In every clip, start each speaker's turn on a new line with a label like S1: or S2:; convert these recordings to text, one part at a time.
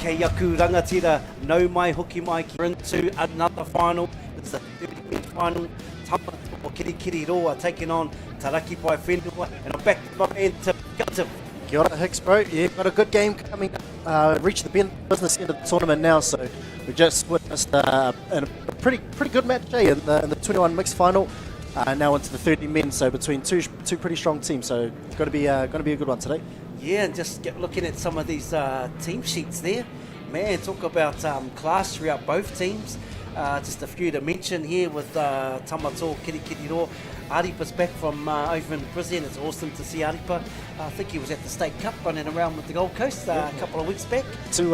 S1: Kei aku rangatira, no mai hoki mai ki into another final. It's the 30-minute final. Tamatoa Kirikiri Roa taking on Taraki Pai Whenua. And I'm back to my man Tim.
S2: Kia ora, Hicks, bro. Yeah, got a good game coming up. Reached the business end of the tournament now, so we just witnessed a pretty good match in the 21 mixed final. Now into the 30 men, so between two pretty strong teams. So it's going to be a good one today.
S1: Yeah, and just looking at some of these team sheets there, man, talk about class throughout both teams. Just a few to mention here with Tamatoa Kirikiri. Aripa's back from over in Brisbane. It's awesome to see Aripa. I think he was at the State Cup running around with the Gold Coast a couple of weeks back.
S2: Two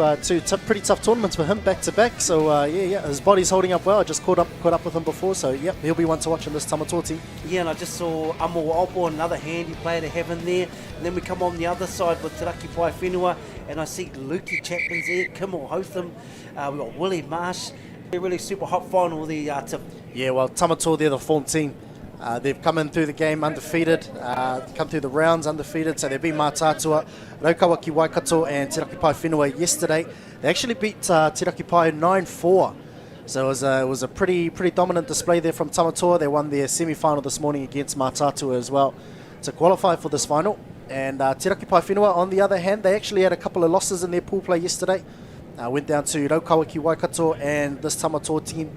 S2: pretty tough tournaments for him back to back. So yeah, his body's holding up well. I just caught up with him before, so yep, he'll be one to watch in this Tamatoa team.
S1: Yeah, and I just saw Amo Opo, another handy player to have in there. And then we come on the other side with Te Raki Pai Whenua, and I see Lukey Chapman's there, Kim or Hotham. We've got Willie Marsh. Really super hot final there, Tim.
S2: Yeah, well, Tamatoa, they're the form team. They've come in through the game undefeated, come through the rounds undefeated, so they've beat Mātātua, Raukawaki Waikato and Te Raki Pai Whenua yesterday. They actually beat Te Raki Pai 9-4, so it was a pretty dominant display there from Tamatoa. They won their semi-final this morning against Mātātua as well to qualify for this final. And Te Raki Pai Whenua, on the other hand, they actually had a couple of losses in their pool play yesterday. Went down to Raukawaki Waikato and this Tamatoa team,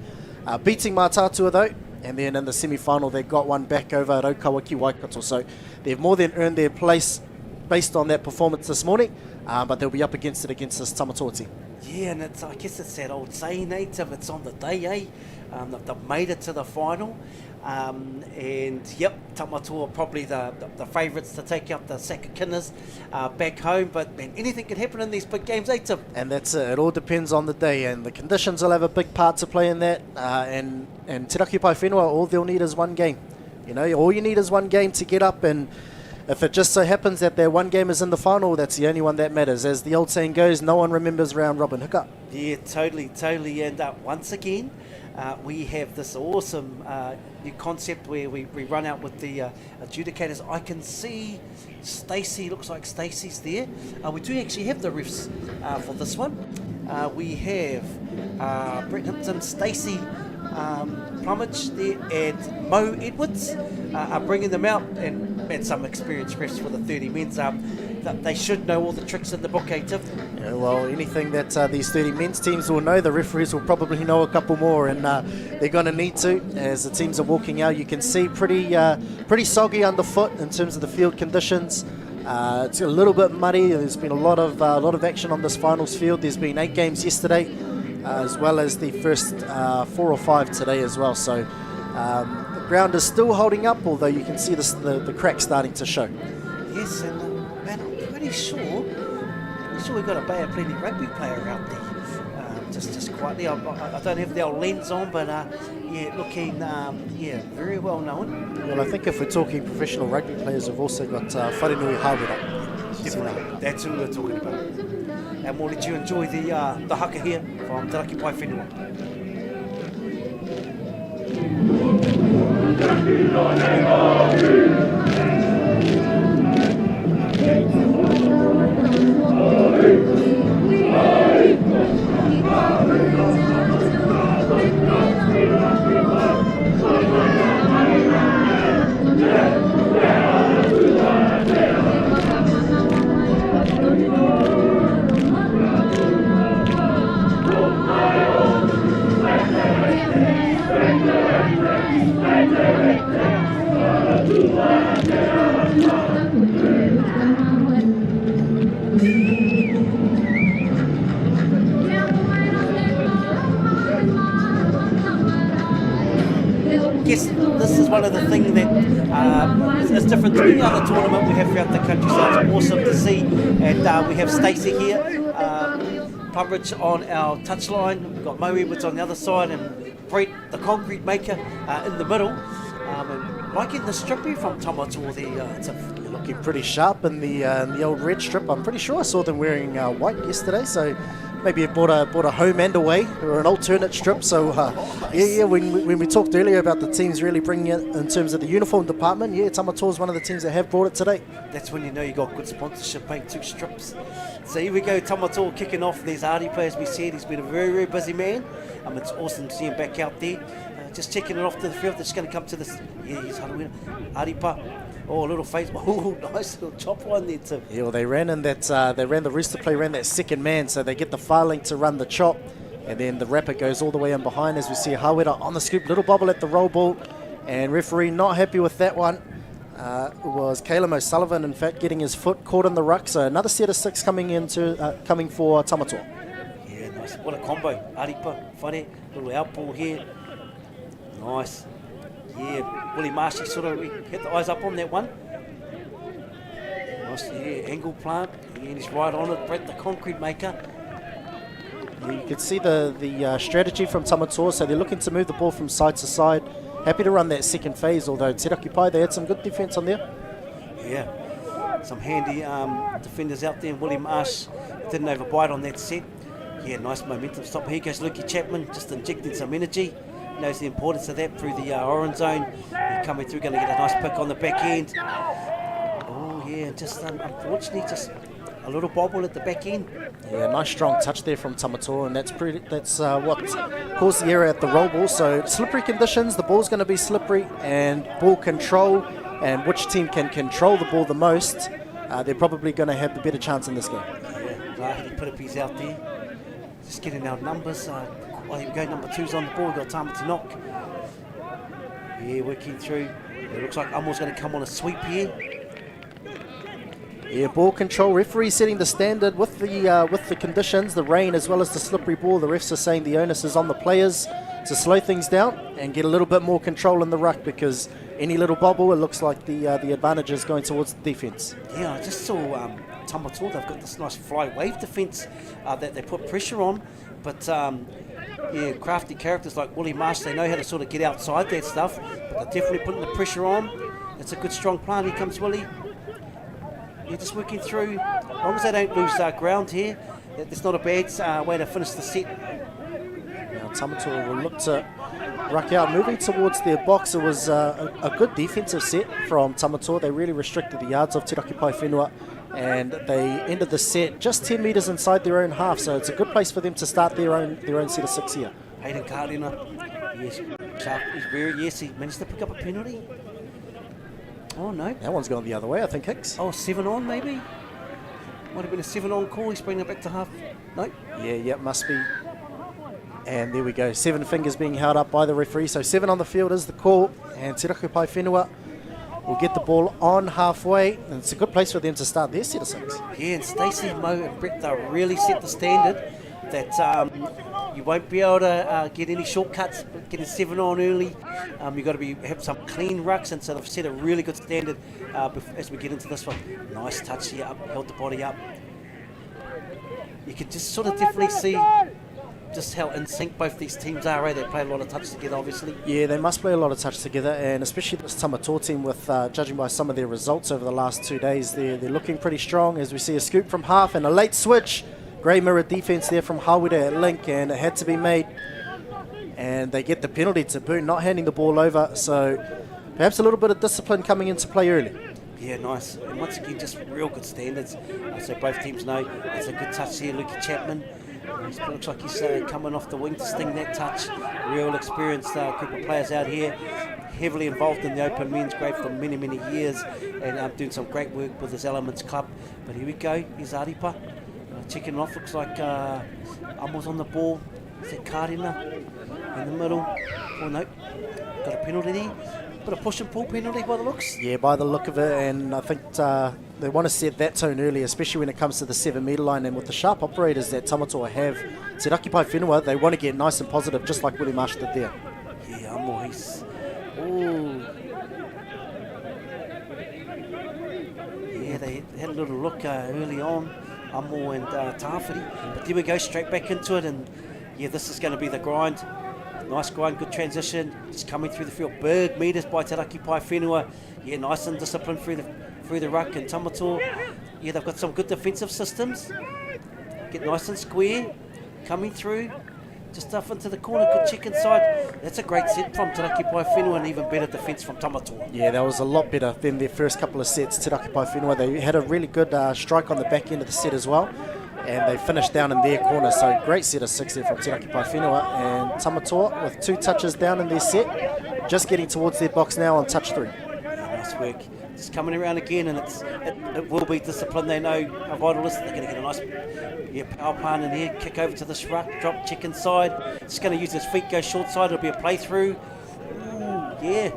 S2: beating Mātātua though, and then in the semi-final they got one back over Raukawaki Waikato, so they've more than earned their place based on that performance this morning, but they'll be up against this Tamatoa team.
S1: Yeah, and I guess it's that old saying, Tim, it's on the day, they've made it to the final. And yep, Tamatoa probably the favourites to take out the Sakakinas back home, but man, anything can happen in these big games, Tim?
S2: And that's it. It all depends on the day, and the conditions will have a big part to play in that. And Te Raki Pai Whenua, all they'll need is one game. You know, all you need is one game to get up, and if it just so happens that their one game is in the final, that's the only one that matters. As the old saying goes, no one remembers round robin hiccup.
S1: Yeah, totally. And once again, we have this awesome new concept where we run out with the adjudicators. I can see Stacey, looks like Stacey's there. We do actually have the refs for this one. We have Brett Himpton, Stacey Plumage there, and Mo Edwards are bringing them out, and some experienced refs for the 30 men's. They should know all the tricks in the book, Tim?
S2: Yeah, well, anything that these 30 men's teams will know, the referees will probably know a couple more, and they're going to need to. As the teams are walking out, you can see pretty soggy underfoot in terms of the field conditions. It's a little bit muddy. There's been a lot of action on this finals field. There's been 8 games yesterday, as well as the first 4 or 5 today as well. So the ground is still holding up, although you can see the cracks starting to show.
S1: Yes, and man, I'm pretty sure we've got a Bay of Plenty rugby player out there. Just quietly, I don't have the old lens on, but yeah, looking very well known.
S2: Well, I think if we're talking professional rugby players, we've also got Wharenui Hāwera.
S1: Definitely, that's who we're talking about. And more, did you enjoy the haka here from Te Raki Pai Whenua? Guess this is one of the things that is different to any other tournament we have throughout the country, so it's awesome to see. And we have Stacey here, coverage on our touchline. We've got Mo Edwards on the other side, and Brett, the concrete maker, in the middle. And liking the strippy from Tamatoa there.
S2: Looking pretty sharp in the old red strip. I'm pretty sure I saw them wearing white yesterday, so maybe have bought a home and away or an alternate strip. So when we talked earlier about the teams really bringing it in terms of the uniform department, Tamatoa is one of the teams that have brought it today.
S1: That's when you know you got good sponsorship, mate, 2 strips. So here we go, Tamatoa kicking off. There's Aripa, as we said. He's been a very, very busy man. It's awesome to see him back out there. Just checking it off to the field. They're just going to come to this. Yeah, he's Haruina. Aripa. Oh, a little face. Oh, nice little chop one there too.
S2: Yeah, well, they ran the rooster play, ran that second man, so they get the far link to run the chop. And then the rapper goes all the way in behind as we see Hawera on the scoop. Little bobble at the roll ball. And referee not happy with that one. It was Caleb O'Sullivan, in fact, getting his foot caught in the ruck. So another set of 6 coming for Tamatoa.
S1: Yeah, nice. What a combo. Aripa, whare, little out ball here. Nice. Yeah, Willie Marshall sort of hit the eyes up on that one. Nice, yeah, angle plant. Yeah, he's right on it. Brett, the concrete maker.
S2: Yeah, you can see the strategy from Tamatoa. So they're looking to move the ball from side to side. Happy to run that second phase, although Te Raki Pai, they had some good defence on there.
S1: Yeah, some handy defenders out there. Willie Marsh didn't overbite on that set. Yeah, nice momentum stop. Here goes Lukey Chapman, just injecting some energy. Knows the importance of that through the orange zone. He's coming through, going to get a nice pick on the back end. Oh yeah, just unfortunately just a little bobble at the back end.
S2: Yeah, nice strong touch there from Tamatoa, and that's what caused the error at the roll ball. So slippery conditions, the ball's going to be slippery, and ball control, and which team can control the ball the most, they're probably going to have the better chance in this game.
S1: Yeah, he put a piece out there. Just getting our numbers. Well, here we go, number 2's on the ball. We've got Tama to knock. Yeah, working through. It looks like Amo's going to come on a sweep here.
S2: Yeah, ball control. Referee setting the standard with the conditions, the rain as well as the slippery ball. The refs are saying the onus is on the players to slow things down and get a little bit more control in the ruck, because any little bobble, it looks like the advantage is going towards the defence.
S1: Yeah, I just saw Tamatoa. They've got this nice fly wave defence that they put pressure on, but yeah, crafty characters like Willie Marsh, they know how to sort of get outside that stuff, but they're definitely putting the pressure on. It's a good strong plant. Here comes Willie. Yeah, just working through. As long as they don't lose ground here, it's not a bad way to finish the set.
S2: Now Tamatoa will look to ruck out, moving towards their box. It was a good defensive set from Tamatoa. They really restricted the yards of Te Raki Pai Whenua, and they ended the set just 10 metres inside their own half, so it's a good place for them to start their own set of 6 here.
S1: Hayden Karina, yes, sharp. Yes, he managed to pick up a penalty. Oh no,
S2: that one's gone the other way, I think, Hicks.
S1: Oh, 7 on maybe. Might have been a 7 on call. He's bringing it back to half. No.
S2: Yeah, must be. And there we go, 7 fingers being held up by the referee. So 7 on the field is the call, and Te Raki Pai Whenua will get the ball on halfway, and it's a good place for them to start their set of 6.
S1: Yeah, and Stacey, Mo and Brett, they really set the standard that you won't be able to get any shortcuts. Getting 7 on early, you've got to have some clean rucks, and so they've set a really good standard as we get into this one. Nice touch here, up, held the body up. You can just sort of definitely see just how in sync both these teams are. They play a lot of touch together, obviously.
S2: Yeah, they must play a lot of touch together, and especially this Tamatoa team, with judging by some of their results over the last 2 days, they're looking pretty strong, as we see a scoop from half and a late switch. Grey mirror defence there from Hawera at link, and it had to be made. And they get the penalty to boot, not handing the ball over, so perhaps a little bit of discipline coming into play early.
S1: Yeah, nice. And once again, just real good standards. So both teams know it's a good touch here. Lukey Chapman, it looks like he's coming off the wing to sting that touch. Real experienced group of players out here, heavily involved in the Open Men's grade for many, many years, and doing some great work with his Elements Club. But here we go, here's Aripa. Checking off, looks like Amo's on the ball. Is that Karina in the middle? Oh no, got a penalty there. But a push and pull penalty by the looks.
S2: Yeah, by the look of it, and I think they want to set that tone early, especially when it comes to the 7 metre line, and with the sharp operators that Tamatoa have. Te Raki Pai Whenua, they want to get nice and positive, just like Willie Marsh did there.
S1: Yeah, Amo, he's... Oh. Yeah, they had a little look early on, Amo and Tawhiri. But there we go, straight back into it, and yeah, this is going to be the grind. Nice grind, good transition, just coming through the field. Big metres by Te Raki Pai Whenua. Yeah, nice and disciplined through the ruck. And Tamatoa, yeah, they've got some good defensive systems. Get nice and square. coming through. Just off into the corner, good check inside. That's a great set from Te Raki Pai Whenua, and even better defence from Tamatoa.
S2: Yeah, that was a lot better than their first couple of sets. Te Raki Pai Whenua, they had a really good strike on the back end of the set as well, and they finished down in their corner. So great set of 6 there from Te Raki Pai Whenua, and Tamatoa with 2 touches down in their set, just getting towards their box now on touch 3.
S1: Yeah, nice work. Just coming around again, and it will be discipline. They know a vitalist. They're going to get a nice power plant in here. Kick over to this ruck, drop, check inside. Just going to use his feet, go short side. It'll be a play through. Ooh, yeah.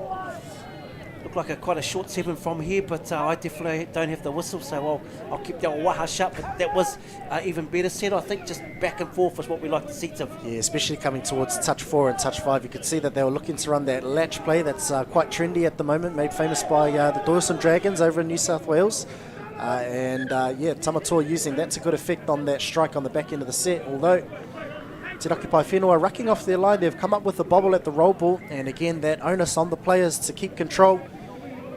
S1: Looked like quite a short 7 from here, but I definitely don't have the whistle, so I'll keep that waha shut. But that was even better set, I think. Just back and forth is what we like to see, Tiv.
S2: Yeah, especially coming towards touch 4 and touch 5. You could see that they were looking to run that latch play that's quite trendy at the moment, made famous by the Dawson Dragons over in New South Wales. Yeah, Tamatoa using that to good effect on that strike on the back end of the set, although Te Raki Pai Whenua rucking off their line. They've come up with a bobble at the roll ball, and again that onus on the players to keep control,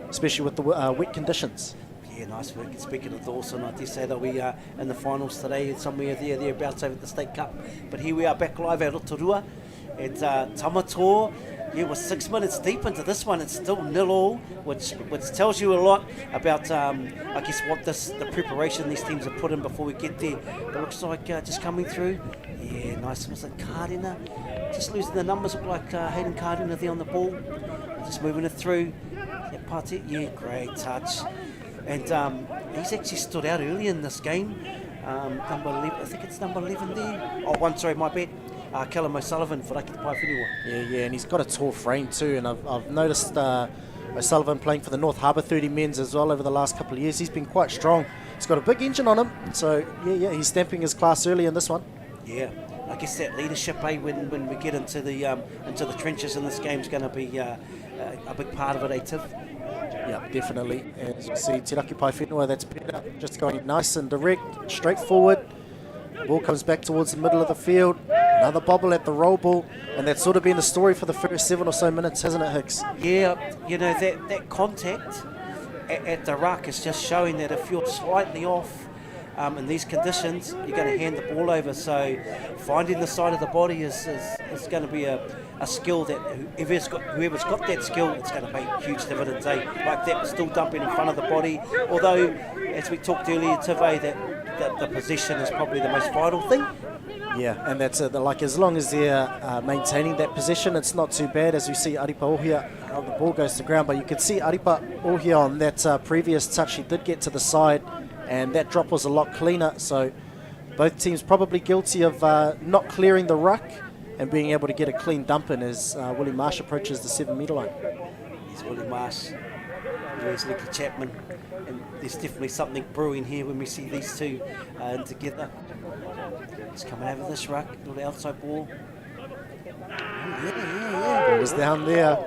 S2: especially with the wet conditions.
S1: Yeah, nice work. Speaking of Dawson, I dare say that we are in the finals today, somewhere thereabouts over at the State Cup. But here we are back live at Rotorua. And Tamatoa, yeah, we're 6 minutes deep into this one. It's still 0-0, which tells you a lot about, I guess, what the preparation these teams have put in before we get there. But it looks like just coming through. Yeah, nice. Was it Kārdina? Just losing the numbers. Look like Hayden Kārdina there on the ball. Just moving it through. Yeah, great touch. And he's actually stood out early in this game. Number 11, I think it's number 11 there. Oh, one, sorry, my bad. Callum O'Sullivan for Raki Pai Whenua.
S2: Yeah, and he's got a tall frame too, and I've noticed O'Sullivan playing for the North Harbour 30 men's as well over the last couple of years. He's been quite strong. He's got a big engine on him, so yeah, he's stamping his class early in this one.
S1: Yeah, I guess that leadership, when we get into the trenches in this game is going to be a big part of it, Tiv.
S2: Yeah, definitely. As you see, Te Raki Pai Whenua, that's better. Just going nice and direct, straightforward. Ball comes back towards the middle of the field. Another bobble at the roll ball, and that's sort of been the story for the first 7 or so minutes, hasn't it, Hicks?
S1: Yeah, you know, that contact at the ruck is just showing that if you're slightly off in these conditions, you're going to hand the ball over. So finding the side of the body is going to be a skill that whoever's got that skill, it's going to pay huge dividends. Like that, still dumping in front of the body. Although, as we talked earlier, Tive, that the possession is probably the most vital thing.
S2: Yeah, and that's like as long as they're maintaining that position, it's not too bad. As you see, Aripa Ohia, the ball goes to ground, but you can see Aripa Ohia on that previous touch, he did get to the side, and that drop was a lot cleaner. So both teams probably guilty of not clearing the ruck and being able to get a clean dump in as Willie Marsh approaches the 7 metre line.
S1: Here's Willie Marsh, there's Nicky Chapman, and there's definitely something brewing here when we see these two together. He's coming over this ruck, little outside ball.
S2: It was down there.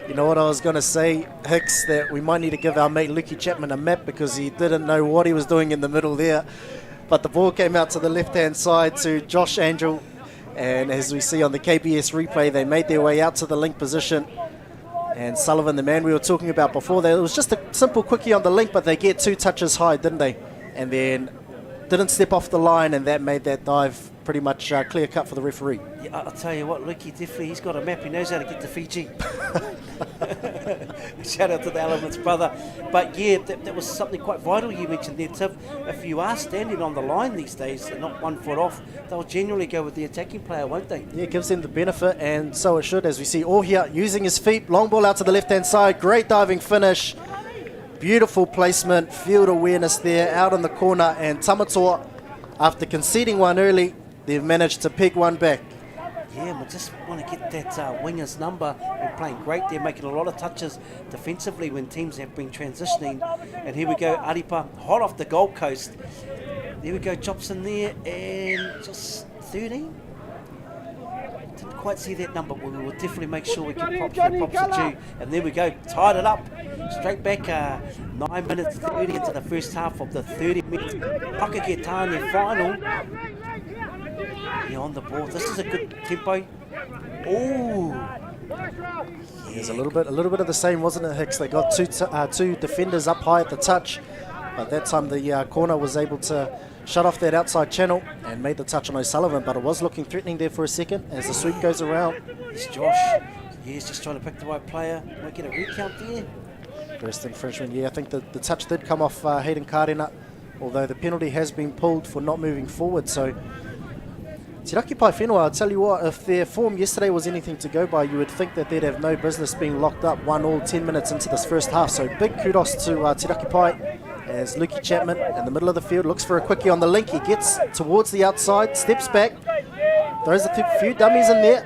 S2: You know what I was going to say, Hicks, that we might need to give our mate Nicky Chapman a map because he didn't know what he was doing in the middle there. But the ball came out to the left-hand side to Josh Angel, and as we see on the KBS replay, they made their way out to the link position. And Sullivan, the man we were talking about before, it was just a simple quickie on the link, but they get 2 touches high, didn't they? And then didn't step off the line, and that made that dive pretty much clear cut for the referee. Yeah,
S1: I'll tell you what, Lucky, definitely, he's got a map. He knows how to get to Fiji. Shout out to the Elements, brother. But yeah, that was something quite vital you mentioned there, Tiv. If you are standing on the line these days and not 1 foot off, they'll generally go with the attacking player, won't they?
S2: Yeah, it gives them the benefit, and so it should, as we see Ohia using his feet, long ball out to the left-hand side, great diving finish. Beautiful placement, field awareness there, out in the corner, and Tamatoa, after conceding one early, they've managed to peg one back.
S1: Yeah, we just want to get that winger's number. We're playing great. They're making a lot of touches defensively when teams have been transitioning. And here we go, Aripa, hot off the Gold Coast. There we go, chops in there, and just 13. Didn't quite see that number, but we will definitely make sure we can props are due. And there we go, tied it up. Straight back 9 minutes 30 into the first half of the 30-minute Pakeke Tāne final. Yeah, on the ball. This is a good tempo. Oh,
S2: There's a little bit of the same, wasn't it, Hicks? They got two defenders up high at the touch. but that time the corner was able to shut off that outside channel and made the touch on O'Sullivan, but it was looking threatening there for a second as the sweep goes around.
S1: It's Josh. Yeah, he's just trying to pick the right player. Might get a recount there.
S2: First infringement, yeah, I think the touch did come off Hayden Karena, although the penalty has been pulled for not moving forward. So Te Raki Pai Whenua, I'll tell you what, if their form yesterday was anything to go by, you would think that they'd have no business being locked up 1-1 10 minutes into this first half. So big kudos to Te Raki Pai as Lukey Chapman in the middle of the field looks for a quickie on the link. He gets towards the outside, steps back, throws a few dummies in there.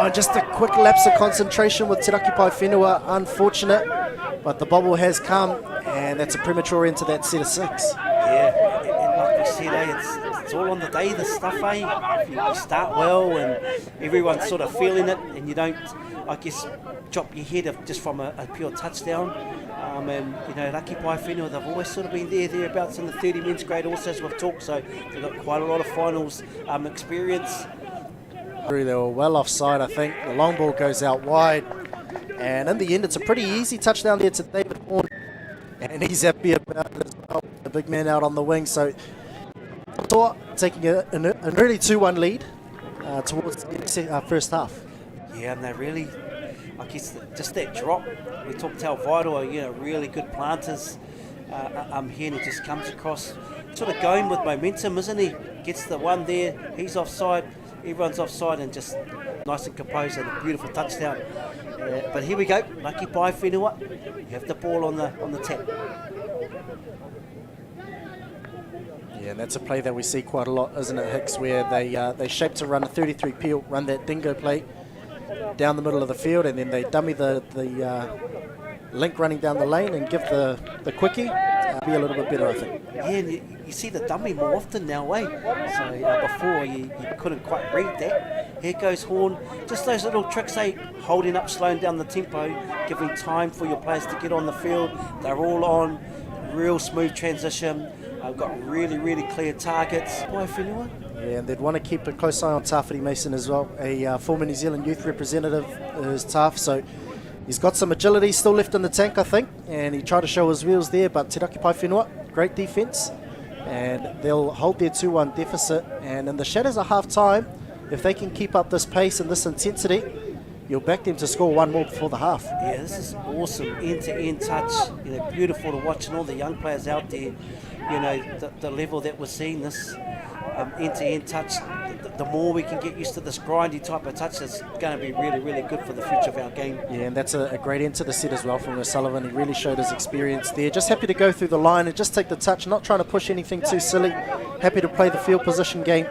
S2: Oh, just a quick lapse of concentration with Te Raki Pai Whenua, unfortunate, but the bobble has come, and that's a premature end to that set of 6.
S1: Yeah, and like we said, it's all on the day, this stuff, If you start well and everyone's sort of feeling it, and you don't, I guess, chop your head just from a pure touchdown. And, Raki Pai Whenua, they've always sort of been thereabouts in the 30 men's grade also, as we've talked, so they've got quite a lot of finals experience.
S2: They were well offside, I think. The long ball goes out wide, and in the end, it's a pretty easy touchdown there to David Horn, and he's happy about it as well. The big man out on the wing, so taking an early 2-1 lead towards the first half.
S1: Yeah, and they really, I guess, just that drop. We talked how vital, really good planters here, and he just comes across, sort of going with momentum, isn't he? Gets the one there, he's offside, everyone's offside, and just nice and composed and a beautiful touchdown. But here we go, Raki Pai Whenua. You have the ball on the tap.
S2: Yeah, and that's a play that we see quite a lot, isn't it, Hicks, where they shape to run a 33 peel, run that dingo play down the middle of the field, and then they dummy the link running down the lane and give the quickie. Be a little bit better, I think.
S1: Yeah, and you see the dummy more often now, So before you couldn't quite read that. Here goes Horn. Just those little tricks, holding up, slowing down the tempo, giving time for your players to get on the field. They're all on. Real smooth transition. Got really, really clear targets. Pai Whenua.
S2: Yeah, and they'd want to keep a close eye on Tawhiri Mason as well, a former New Zealand youth representative is tough, so he's got some agility still left in the tank, I think, and he tried to show his wheels there, but Te Raki Pai Whenua, great defence, and they'll hold their 2-1 deficit, and in the shadows of half-time, if they can keep up this pace and this intensity, you'll back them to score one more before the half.
S1: Yeah, this is awesome, end-to-end touch, beautiful to watch, and all the young players out there, the level that we're seeing, this end-to-end touch, the more we can get used to this grindy type of touch, it's going to be really, really good for the future of our game. Yeah,
S2: and that's a great end to the set as well from O'Sullivan. He really showed his experience there. Just happy to go through the line and just take the touch, not trying to push anything too silly. Happy to play the field position game,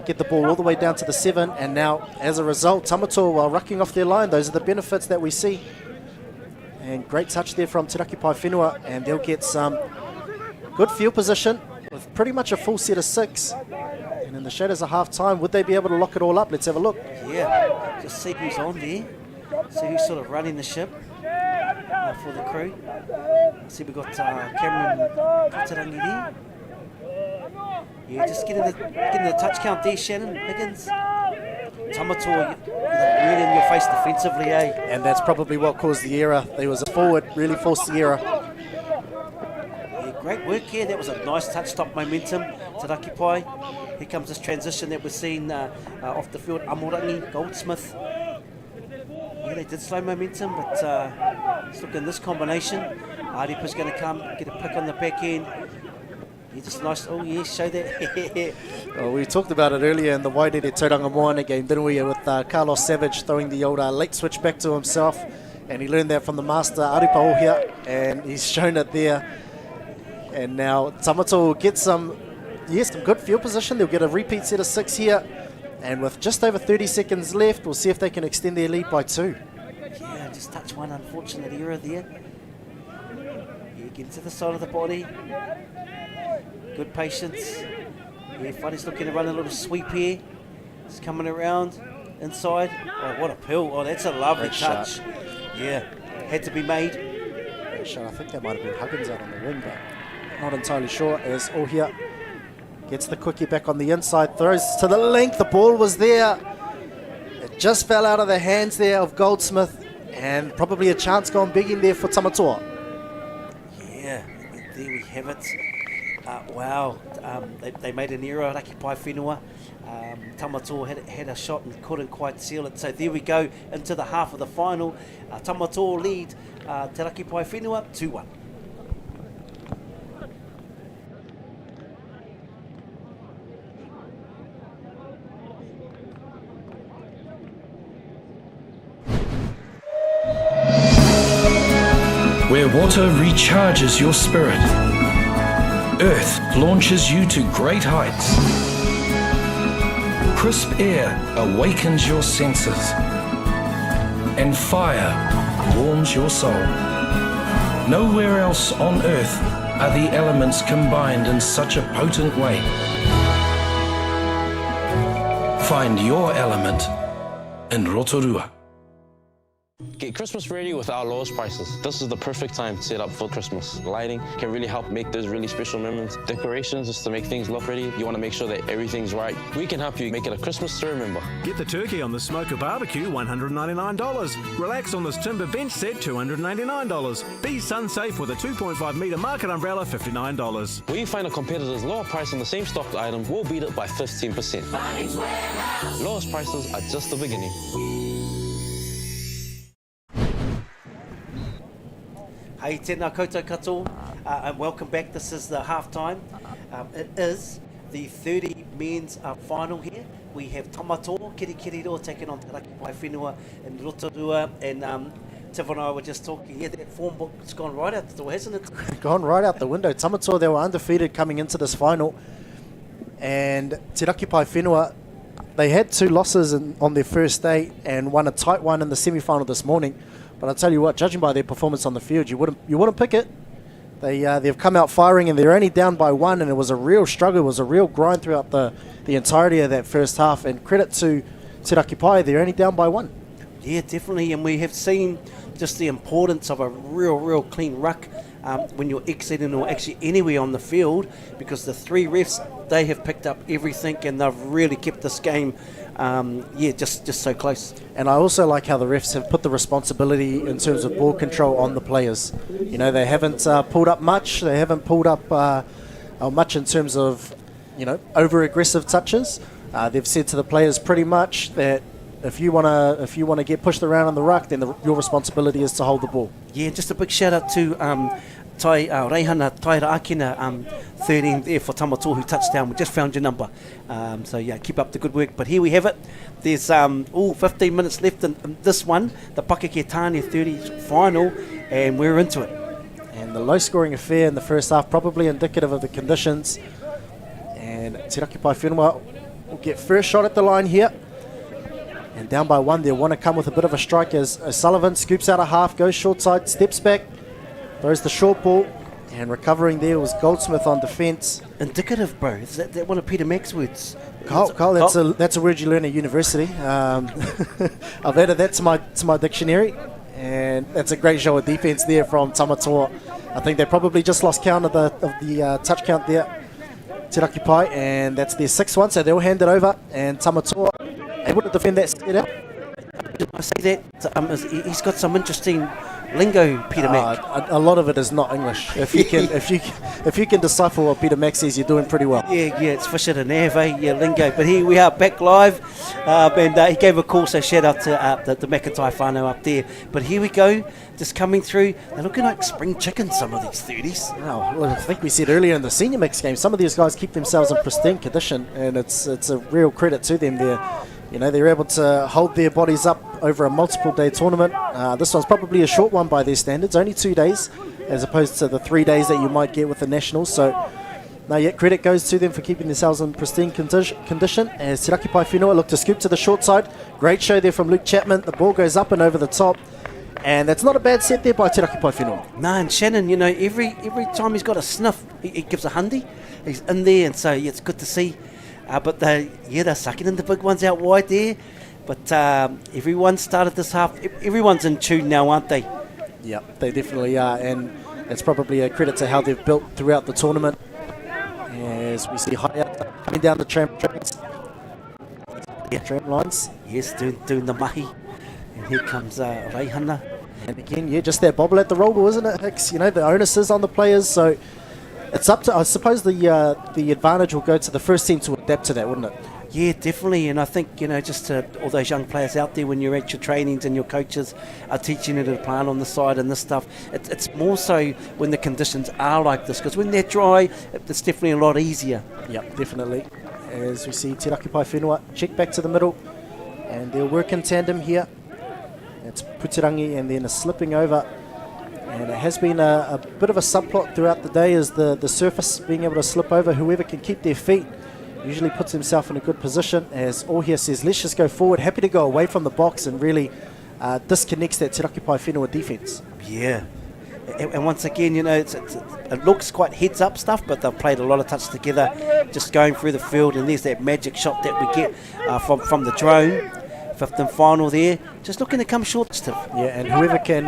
S2: get the ball all the way down to the 7, and now, as a result, Tamatoa, while rucking off their line, those are the benefits that we see. And great touch there from Te Raki Pai Whenua, and they'll get some good field position with pretty much a full set of 6. And in the shadows of half-time, would they be able to lock it all up? Let's have a look.
S1: Yeah, just see who's on there. See who's sort of running the ship for the crew. See we've got Cameron Katarangi there. Yeah, just getting the touch count there, Shannon Higgins. Tamatoa, really in your face defensively,
S2: And that's probably what caused the error. There was a forward, really forced the error.
S1: Yeah, great work here. That was a nice touch, stop momentum. Te Raki Pai. Here comes this transition that we're seeing off the field. Amorangi, Goldsmith. Yeah, they did slow momentum, but let's look in this combination. Aripa's going to come, get a pick on the back end. Yeah, just nice. Oh, yeah, show that.
S2: Well, we talked about it earlier in the Wairere Tauranga Moana game, didn't we, with Carlos Savage throwing the old late switch back to himself, and he learned that from the master, Aripa Ohia, and he's shown it there. And now Tamatoa will get some good field position. They'll get a repeat set of 6 here, and with just over 30 seconds left, we'll see if they can extend their lead by 2.
S1: Yeah, just touch one unfortunate error there. Yeah, get to the side of the body. Good patience. Yeah, Whare's looking to run a little sweep here. It's coming around inside. Oh, what a pill. Oh, that's a lovely touch.
S2: Shot.
S1: Yeah, had to be made.
S2: Great shot. I think that might have been Huggins out on the wing, but not entirely sure, as Ohia gets the quickie back on the inside, throws to the length. The ball was there. It just fell out of the hands there of Goldsmith, and probably a chance gone begging there for Tamatoa.
S1: Yeah, have it. Wow, they made an error, Raki Pai Whenua. Tamatoa had a shot and couldn't quite seal it. So there we go into the half of the final. Tamatoa lead Te Raki Pai Whenua 2-1.
S3: Where water recharges your spirit, earth launches you to great heights. Crisp air awakens your senses, and fire warms your soul. Nowhere else on earth are the elements combined in such a potent way. Find your element in Rotorua.
S4: Get Christmas ready with our lowest prices. This is the perfect time to set up for Christmas. Lighting can really help make those really special moments. Decorations, just to make things look pretty. You want to make sure that everything's right. We can help you make it a Christmas to remember.
S5: Get the turkey on the smoker barbecue, $199. Relax on this timber bench set, $299. Be sun safe with a 2.5 metre market umbrella, $59.
S4: When you find a competitor's lower price on the same stocked item, we'll beat it by 15%. Lowest prices are just the beginning.
S1: Hey, tēnā koutou katoa, and welcome back. This is the half-time. It is the 30 men's final here. We have Tamatoa, Kiri Roa, taking on Te Raki Pai Whenua in Rotorua, and Tiff and I were just talking, that form book's gone right out the door, hasn't it?
S2: Gone right out the window. Tamatoa, they were undefeated coming into this final, and Te Raki Pai Whenua, they had 2 losses on their first day and won a tight one in the semi-final this morning. But I'll tell you what, judging by their performance on the field, you wouldn't pick it. They've come out firing, and they're only down by 1, and it was a real struggle. It was a real grind throughout the entirety of that first half. And credit to Te Raki Pai, they're only down by 1.
S1: Yeah, definitely, and we have seen just the importance of a real clean ruck when you're exiting or actually anywhere on the field, because the 3 refs, they have picked up everything, and they've really kept this game just so close. And
S2: I also like how the refs have put the responsibility in terms of ball control on the players. You know, they haven't pulled up much. They haven't pulled up much in terms of, over-aggressive touches. They've said to the players pretty much that if you want to get pushed around on the ruck, then your responsibility is to hold the ball.
S1: Yeah, just a big shout out to Reihana Taira Akina, 13 there for Tamatoa, who touchdown. We just found your number. So yeah, keep up the good work. But here we have it. There's 15 minutes left in this one, the Pakeke Tāne 30 final, and we're into it.
S2: And the low-scoring affair in the first half, probably indicative of the conditions. And Te Raki Pai Whenua will get first shot at the line here. And down by 1, they'll want to come with a bit of a strike as Sullivan scoops out a half, goes short side, steps back, throws the short ball, and recovering there was Goldsmith on defence.
S1: Indicative, bro. Is that one of Peter Mack's words?
S2: Kyle, that's a word you learn at university. I've added that to my dictionary, and that's a great show of defence there from Tamatoa. I think they probably just lost count of the touch count there, Te Raki Pai, and that's their 6th one, so they'll hand it over, and Tamatoa able to defend that set out.
S1: I say that he's got some interesting lingo, Peter Mack.
S2: A lot of it is not English. If you can decipher what Peter Mack says, you're doing pretty well.
S1: Yeah, it's Fisher and Ave, lingo. But here we are back live, and he gave a call, so shout out to the McIntyre whānau up there. But here we go, just coming through. They're looking like spring chickens, some of these 30s.
S2: Oh, well, I think we said earlier in the senior mix game, some of these guys keep themselves in pristine condition, and it's a real credit to them there. You know, they're able to hold their bodies up over a multiple-day tournament. This one's probably a short one by their standards, only 2 days, as opposed to the 3 days that you might get with the Nationals. So, no, yet credit goes to them for keeping themselves in pristine condition. As Te Raki Pai Whenua look to scoop to the short side. Great show there from Luke Chapman. The ball goes up and over the top. And that's not a bad set there by Te Raki Pai Whenua.
S1: No, and Shannon, every time he's got a sniff, he gives a hundy. He's in there, and so it's good to see. But they're sucking in the big ones out wide there. But everyone started this half. Everyone's in tune now, aren't they?
S2: Yeah, they definitely are. And it's probably a credit to how they've built throughout the tournament. As we see Hayata coming down the tram lines.
S1: Yes, doing the mahi. And here comes Reihana.
S2: And again, just that bobble at the roll ball, isn't it, Hicks? The onus is on the players. So It's up to, I suppose the advantage will go to the first team to adapt to that, wouldn't it?
S1: Yeah, definitely. And I think, just to all those young players out there, when you're at your trainings and your coaches are teaching you to plant on the side and this stuff, it's more so when the conditions are like this, because when they're dry, it's definitely a lot easier.
S2: Yep, definitely. As we see Te Raki Pai Whenua check back to the middle, and they'll work in tandem here. It's Puterangi and then a slipping over. And it has been a bit of a subplot throughout the day, is the surface being able to slip over. Whoever can keep their feet usually puts himself in a good position, as Ohia says, let's just go forward. Happy to go away from the box and really disconnects that Te Raki Pai Whenua defence.
S1: Yeah. And once again, it looks quite heads-up stuff, but they've played a lot of touch together, just going through the field, and there's that magic shot that we get from the drone. Fifth and final there, just looking to come short.
S2: Yeah, and whoever can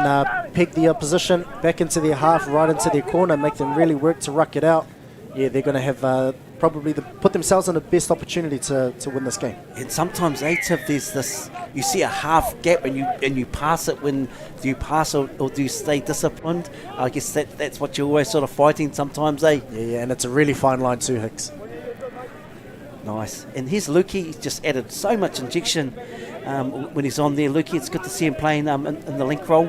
S2: peg the opposition back into their half, right into their corner, make them really work to ruck it out, yeah, they're going to have probably put themselves in the best opportunity to win this game.
S1: And sometimes, Tiff, there's this, you see a half gap and you pass it. When do you pass or do you stay disciplined? I guess that's what you're always sort of fighting sometimes,
S2: Yeah, and it's a really fine line too, Hicks.
S1: Nice. And here's Lukey. He's just added so much injection when he's on there. Lukey, it's good to see him playing in the link role.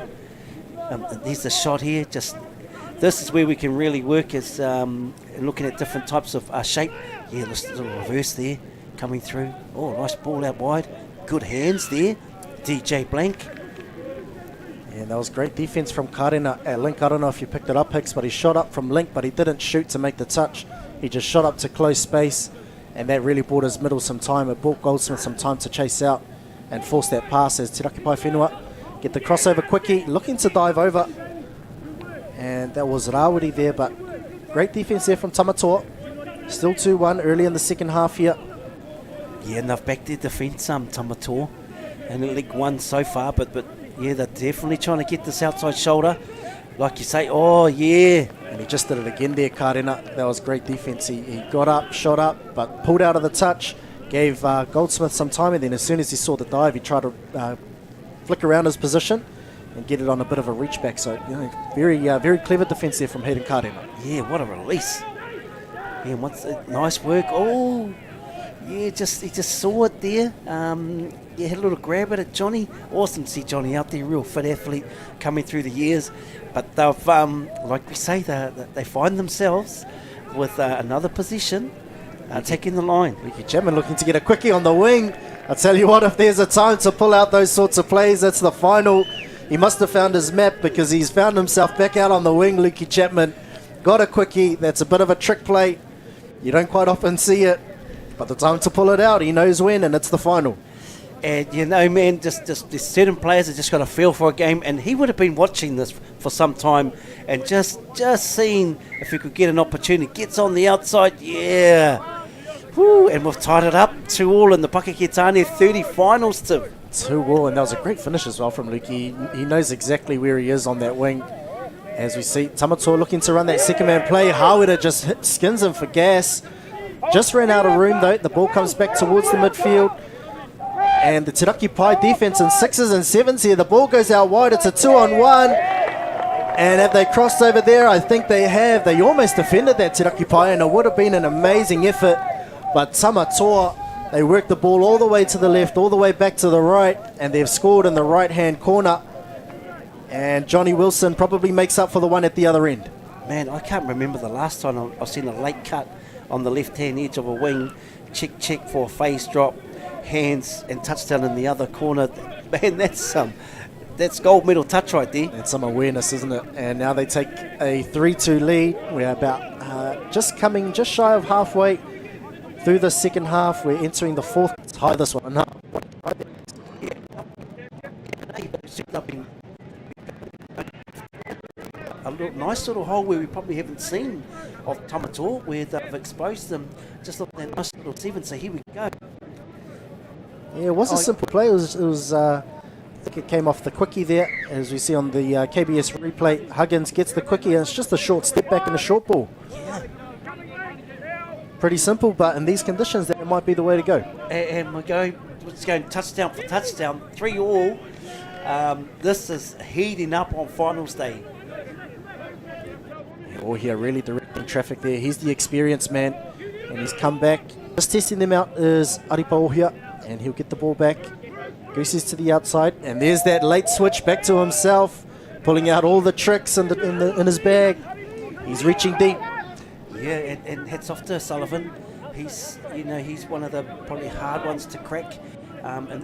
S1: There's the shot here. This is where we can really work, is looking at different types of shape. Yeah, this little reverse there coming through. Oh, nice ball out wide. Good hands there, DJ Blank.
S2: And that was great defence from Karena at Link. I don't know if you picked it up, Hicks, but he shot up from Link, but he didn't shoot to make the touch. He just shot up to close space, and that really bought his middle some time. It bought Goldsmith some time to chase out and force that pass, as Te Raki Pai Whenua get the crossover quickie, looking to dive over. And that was Rawiri there, but great defence there from Tamatoa. Still 2-1 early in the second half here.
S1: Yeah, and they've backed their defence, Tamatoa, and League 1 so far, but yeah, they're definitely trying to get this outside shoulder. Like you say, oh yeah.
S2: And he just did it again there, Karena. That was great defence. He got up, shot up, but pulled out of the touch, gave Goldsmith some time, and then as soon as he saw the dive, he tried to flick around his position and get it on a bit of a reach back. So, very clever defence there from Hayden Karena.
S1: Yeah, what a release. Yeah, nice work. Oh, yeah, he just saw it there. Yeah, had a little grab at it, Johnny. Awesome to see Johnny out there, real fit athlete coming through the years. But they've, like we say, they find themselves with another position, taking the line.
S2: Ricky Chapman looking to get a quickie on the wing. I tell you what, if there's a time to pull out those sorts of plays, that's the final. He must have found his map, because he's found himself back out on the wing. Lukey Chapman got a quickie. That's a bit of a trick play. You don't quite often see it, but the time to pull it out, he knows when, and it's the final.
S1: And man, just there's certain players that just got a feel for a game, and he would have been watching this for some time and just seeing if he could get an opportunity. Gets on the outside, yeah. Woo, and we've tied it up 2-2 in the Pakeke Tāne 30 finals to
S2: 2-2, and that was a great finish as well from Lukey. He knows exactly where he is on that wing. As we see Tamatoa looking to run that second man play, Hawera just skins him for gas. Just ran out of room though. The ball comes back towards the midfield. And the Te Raki Pai defence in 6s and 7s here. The ball goes out wide. It's a 2-on-1. And have they crossed over there? I think they have. They almost defended that Te Raki Pai, and it would have been an amazing effort. But Tamatoa, they worked the ball all the way to the left, all the way back to the right, and they've scored in the right-hand corner. And Johnny Wilson probably makes up for the one at the other end.
S1: Man, I can't remember the last time I've seen a late cut on the left-hand edge of a wing. Check for a phase drop, hands and touchdown in the other corner. Man, that's gold medal touch right there.
S2: That's some awareness, isn't it? And now they take a 3-2 lead. We're about just shy of halfway through the second half. We're entering the fourth. Let's high this one.
S1: A nice little hole where we probably haven't seen of Tamatoa, where they've exposed them. Just look at that nice little Steven. So here we go.
S2: Yeah, it was a simple play. It was I think it came off the quickie there, as we see on the KBS replay. Huggins gets the quickie, and it's just a short step back and a short ball.
S1: Yeah.
S2: Pretty simple, but in these conditions, that might be the way to go.
S1: And we're going touchdown for touchdown, 3-3. This is heating up on finals day.
S2: Or here really directing traffic there. He's the experienced man, and he's come back. Just testing them out is Aripaohia, and he'll get the ball back. Greases to the outside, and there's that late switch back to himself, pulling out all the tricks in his bag. He's reaching deep.
S1: Yeah, and hats off to Sullivan. He's one of the probably hard ones to crack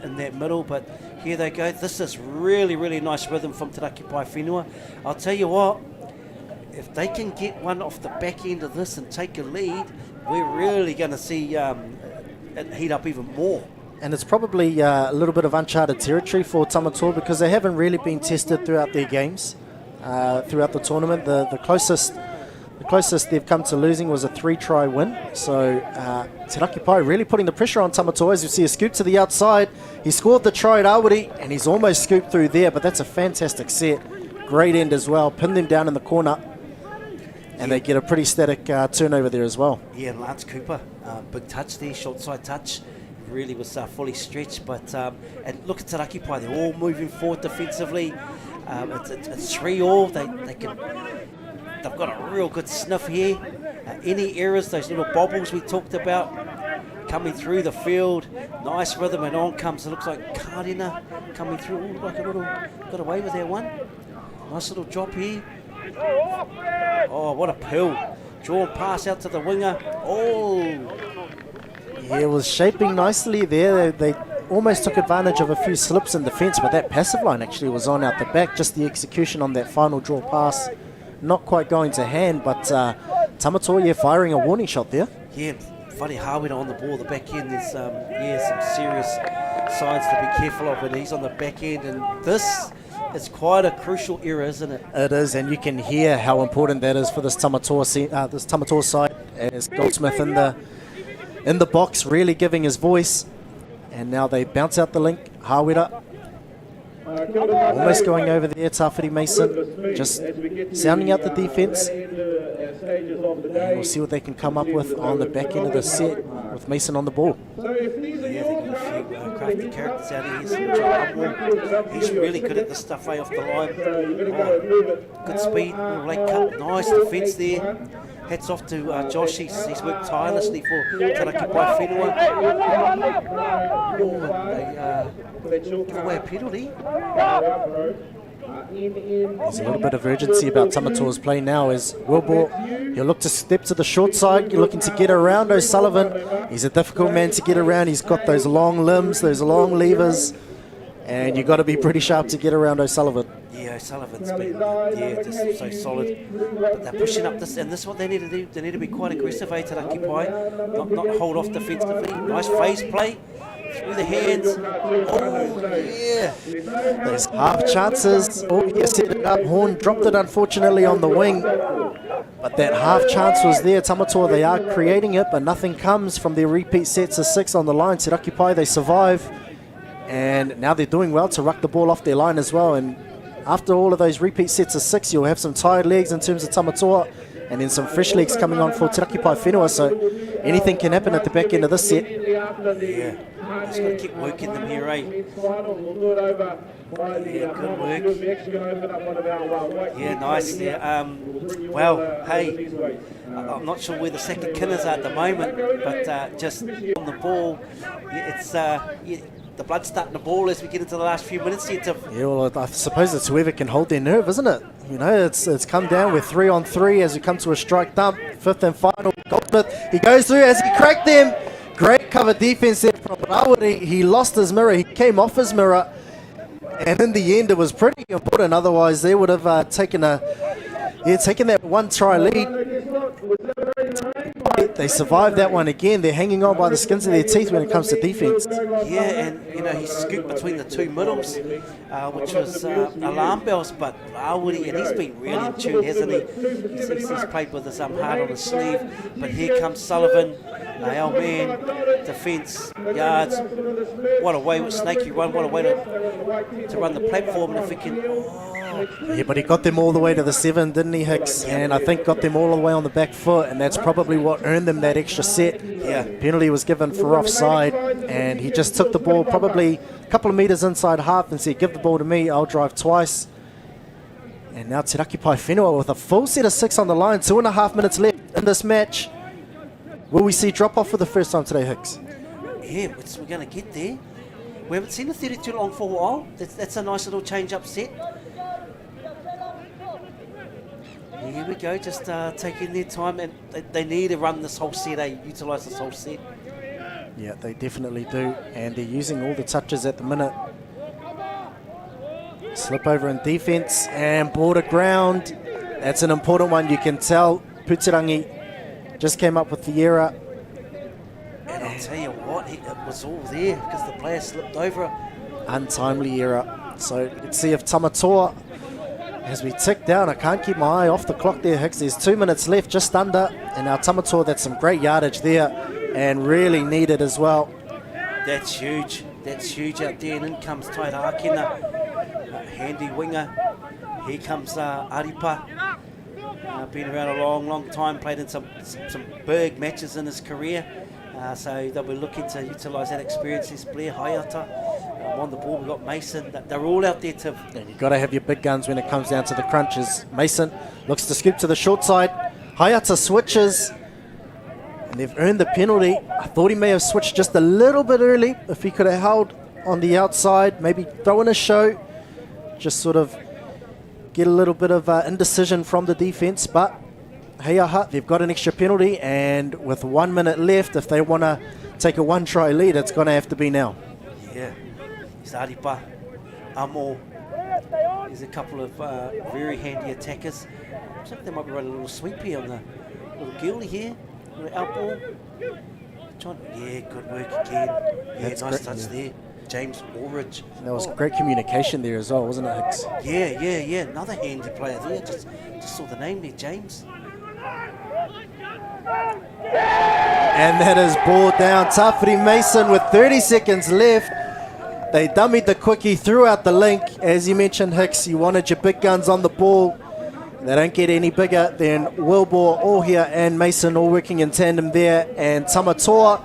S1: in that middle, but here they go. This is really, really nice rhythm from Te Raki Pai Whenua. I'll tell you what, if they can get one off the back end of this and take a lead, we're really going to see it heat up even more.
S2: And it's probably a little bit of uncharted territory for Tamatoa because they haven't really been tested throughout their games, throughout the tournament. The closest they've come to losing was a 3-try win. So Te Raki Pai really putting the pressure on Tamatoa. As you see a scoop to the outside. He scored the try at Awari, and he's almost scooped through there, but that's a fantastic set. Great end as well. Pinned them down in the corner. And they get a pretty static turnover there as well.
S1: Yeah, and Lance Cooper, big touch there, short side touch. Really was fully stretched, but and look at Te Raki Pai, they're all moving forward defensively. It's 3-all. They've got a real good sniff here. Any errors, those little bobbles we talked about, coming through the field. Nice rhythm, and on comes, it looks like Karina coming through. Ooh, like a little, got away with that one. Nice little drop here. Oh, what a pill. Drawn pass out to the winger. Oh.
S2: Yeah, it was shaping nicely there. They almost took advantage of a few slips in defence, but that passive line actually was on out the back. Just the execution on that final draw pass, not quite going to hand, but Tamatoa firing a warning shot there.
S1: Yeah, Whare Hawera on the ball, the back end. There's some serious signs to be careful of when he's on the back end, and this is quite a crucial era, isn't it?
S2: It is, and you can hear how important that is for this Tamatoa side, as Goldsmith in the box, really giving his voice. And now they bounce out the link. Hawera almost going over there. Tawhiri Mason just sounding out the defence. And we'll see what they can come up with on the back end of the set with Mason on the ball.
S1: Yeah, they've got a few crafty characters out here. John Upwell, he's really good at this stuff off the line. Oh, good speed, little late cut, nice defence there. Hats off to Josh, he's worked tirelessly for Te Raki Pai Whenua. Oh, they give away a penalty.
S2: There's a little bit of urgency about Tamatoa's play now as Wilbur, he'll look to step to the short side. You're looking to get around O'Sullivan. He's a difficult man to get around. He's got those long limbs, those long levers, and you've got to be pretty sharp to get around O'Sullivan.
S1: Yeah, O'Sullivan's been just so solid. But they're pushing up this, and this is what they need to do. They need to be quite aggressive, Te Raki Pai, not hold off defensively. Nice phase play through the hands. Oh, yeah.
S2: There's half chances. Oh, he set it up. Horn dropped it, unfortunately, on the wing. But that half chance was there. Tamatoa, they are creating it, but nothing comes from their repeat sets of 6 on the line. Te Raki Pai, they survive. And now they're doing well to ruck the ball off their line as well. And after all of those repeat sets of 6, you'll have some tired legs in terms of Tamatoa, and then some fresh legs coming on for Te Raki Pai Whenua. So anything can happen at the back end of this set.
S1: Yeah, just got to keep working them here, eh? Yeah, good work. Yeah, nice there. Well, hey, I'm not sure where the second killers are at the moment, but just on the ball, it's the blood's starting to boil as we get into the last few minutes here.
S2: Yeah, well, I suppose it's whoever can hold their nerve, isn't it? You know, it's come down with 3-on-3 as we come to a strike dump. 5th and final. Goldsmith, he goes through as he cracked them. Great cover defense there from Rawari. He lost his mirror. He came off his mirror. And in the end, it was pretty important. Otherwise, they would have taken that 1-try lead. They survived that one again. They're hanging on by the skins of their teeth when it comes to defense.
S1: Yeah, and he scooped between the 2 middles, which was alarm bells. But Rawari, and he's been really in tune, hasn't he? He's played with his heart on his sleeve. But here comes Sullivan, our man, defence, yards. What a way with snaky run! What a way to run the platform. And if we can.
S2: Yeah, but he got them all the way to the 7, didn't he, Hicks? And I think got them all the way on the back foot, and that's probably what earned them that extra set.
S1: Yeah.
S2: Penalty was given for offside, and he just took the ball probably a couple of metres inside half and said, give the ball to me, I'll drive twice. And now Te Raki Pai Whenua with a full set of 6 on the line, 2.5 minutes left in in this match. Will we see drop-off for the first time today, Hicks?
S1: Yeah, we're going to get there. We haven't seen a 32 long for a while. That's a nice little change-up set. Here we go, just taking their time, and they need to run this whole set, utilise this whole set.
S2: Yeah, they definitely do, and they're using all the touches at the minute. Slip over in defence and border ground. That's an important one. You can tell Putirangi just came up with the error.
S1: And I'll tell you what, it was all there because the player slipped over it.
S2: Untimely error. So let's see if Tamatoa, as we tick down, I can't keep my eye off the clock there, Hicks. There's 2 minutes left, just under. And now Tamatoa, that's some great yardage there and really needed as well.
S1: That's huge. That's huge out there. And in comes Taira Akina, handy winger. Here comes Aripa. Been around a long time, played in some big matches in his career. So they'll be looking to utilise that experience. There's Blair Hayata on the ball. We've got Mason. They're all out there to...
S2: And you've got to have your big guns when it comes down to the crunches. Mason looks to scoop to the short side. Hayata switches. And they've earned the penalty. I thought he may have switched just a little bit early. If he could have held on the outside, maybe throw in a show. Just sort of get a little bit of indecision from the defence. But hey, they've got an extra penalty, and with 1 minute left, if they want to take a one-try lead, it's going to have to be now.
S1: Yeah. There's Aripa, Amo. There's a couple of very handy attackers. Looks like they might be running a little sweep here on the little Gilly here. Little out ball. Yeah, good work again. Yeah,
S2: That's
S1: nice
S2: great,
S1: touch there. James Orridge.
S2: That was great communication there as well, wasn't it, Hicks?
S1: Yeah. Another handy player there. Just saw the name there, James.
S2: And that is ball down. Tafiri Mason with 30 seconds left. They dummied the quickie, threw out the link. As you mentioned, Hicks, you wanted your big guns on the ball. They don't get any bigger than Wilbur, Ohia and Mason all working in tandem there. And Tamatoa